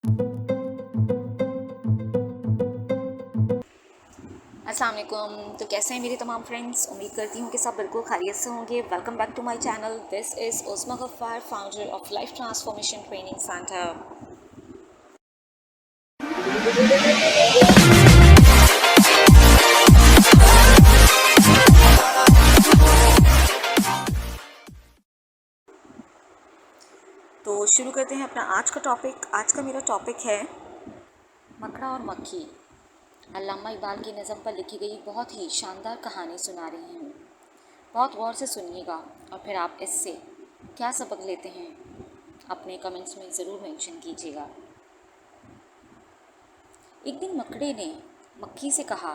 अस्सलाम वालेकुम। तो कैसे हैं मेरे तमाम फ्रेंड्स। उम्मीद करती हूँ कि सब बिल्कुल खैरियत से होंगे। Welcome back to my channel. This is Usma Gaffar, founder of life transformation training centre. तो शुरू करते हैं अपना आज का टॉपिक। आज का मेरा टॉपिक है मकड़ा और मक्खी। अल्लामा इकबाल की नज़म पर लिखी गई बहुत ही शानदार कहानी सुना रही हूँ। बहुत गौर से सुनिएगा और फिर आप इससे क्या सबक लेते हैं अपने कमेंट्स में ज़रूर मेंशन कीजिएगा। एक दिन मकड़े ने मक्खी से कहा,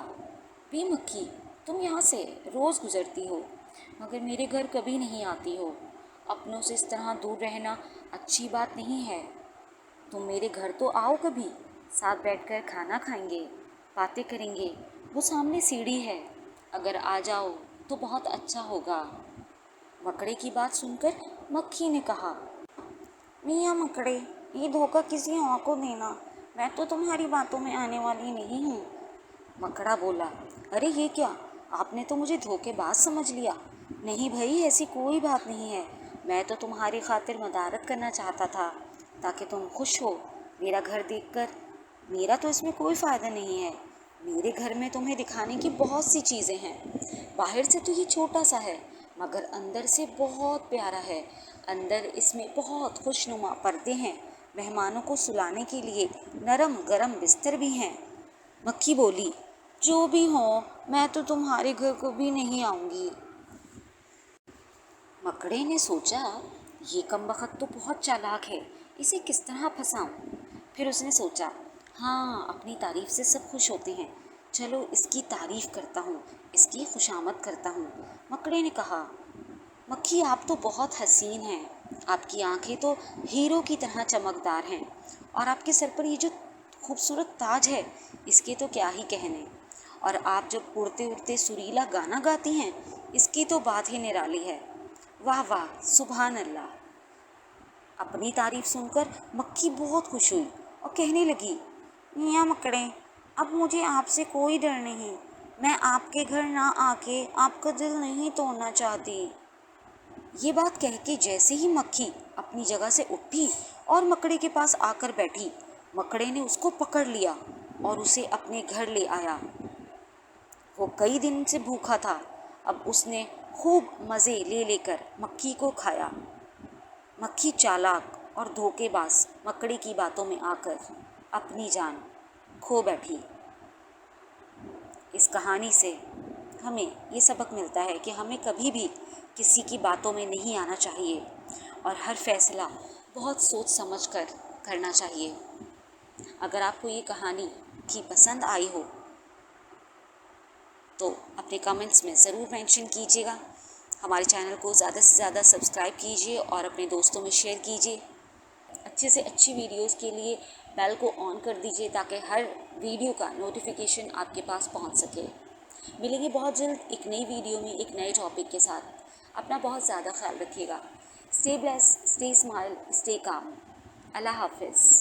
बे मक्खी, तुम यहाँ से रोज़ गुजरती हो मगर मेरे घर कभी नहीं आती हो। अपनों से इस तरह दूर रहना अच्छी बात नहीं है। तुम मेरे घर तो आओ कभी, साथ बैठकर खाना खाएंगे, बातें करेंगे। वो सामने सीढ़ी है, अगर आ जाओ तो बहुत अच्छा होगा। मकड़े की बात सुनकर मक्खी ने कहा, मियाँ मकड़े, ये धोखा किसी और को देना, मैं तो तुम्हारी बातों में आने वाली नहीं हूँ। मकड़ा बोला, अरे ये क्या, आपने तो मुझे धोखेबाज समझ लिया। नहीं भाई, ऐसी कोई बात नहीं है। मैं तो तुम्हारी खातिर मदारत करना चाहता था ताकि तुम खुश हो। मेरा घर देखकर मेरा तो इसमें कोई फ़ायदा नहीं है। मेरे घर में तुम्हें दिखाने की बहुत सी चीज़ें हैं। बाहर से तो ये छोटा सा है मगर अंदर से बहुत प्यारा है। अंदर इसमें बहुत खुशनुमा पर्दे हैं। मेहमानों को सुलाने के लिए नरम गरम बिस्तर भी हैं। मक्खी बोली, जो भी हो, मैं तो तुम्हारे घर कभी नहीं आऊँगी। मकड़े ने सोचा, ये कमबख्त तो बहुत चालाक है, इसे किस तरह फंसाऊं। फिर उसने सोचा, हाँ, अपनी तारीफ से सब खुश होते हैं, चलो इसकी तारीफ करता हूँ, इसकी खुशामद करता हूँ। मकड़े ने कहा, मक्खी, आप तो बहुत हसीन हैं। आपकी आंखें तो हीरो की तरह चमकदार हैं और आपके सर पर ये जो खूबसूरत ताज है, इसके तो क्या ही कहने। और आप जब उड़ते उड़ते सुरीला गाना गाती हैं, इसकी तो बात ही निराली है। वाह वाह, सुभान अल्लाह। अपनी तारीफ सुनकर मक्खी बहुत खुश हुई और कहने लगी, मियाँ मकड़े, अब मुझे आपसे कोई डर नहीं। मैं आपके घर ना आके आपका दिल नहीं तोड़ना चाहती। ये बात कह के जैसे ही मक्खी अपनी जगह से उठी और मकड़े के पास आकर बैठी, मकड़े ने उसको पकड़ लिया और उसे अपने घर ले आया। वो कई दिन से भूखा था, अब उसने खूब मज़े ले लेकर मक्खी को खाया। मक्खी चालाक और धोखेबाज मकड़ी की बातों में आकर अपनी जान खो बैठी। इस कहानी से हमें ये सबक मिलता है कि हमें कभी भी किसी की बातों में नहीं आना चाहिए और हर फैसला बहुत सोच समझ कर करना चाहिए। अगर आपको ये कहानी की पसंद आई हो तो अपने कमेंट्स में ज़रूर मेंशन कीजिएगा। हमारे चैनल को ज़्यादा से ज़्यादा सब्सक्राइब कीजिए और अपने दोस्तों में शेयर कीजिए। अच्छे से अच्छी वीडियोस के लिए बेल को ऑन कर दीजिए ताकि हर वीडियो का नोटिफिकेशन आपके पास पहुंच सके। मिलेंगे बहुत जल्द एक नई वीडियो में एक नए टॉपिक के साथ। अपना बहुत ज़्यादा ख्याल रखिएगा। Stay bless, stay smile, stay calm. अल्लाह हाफिज़।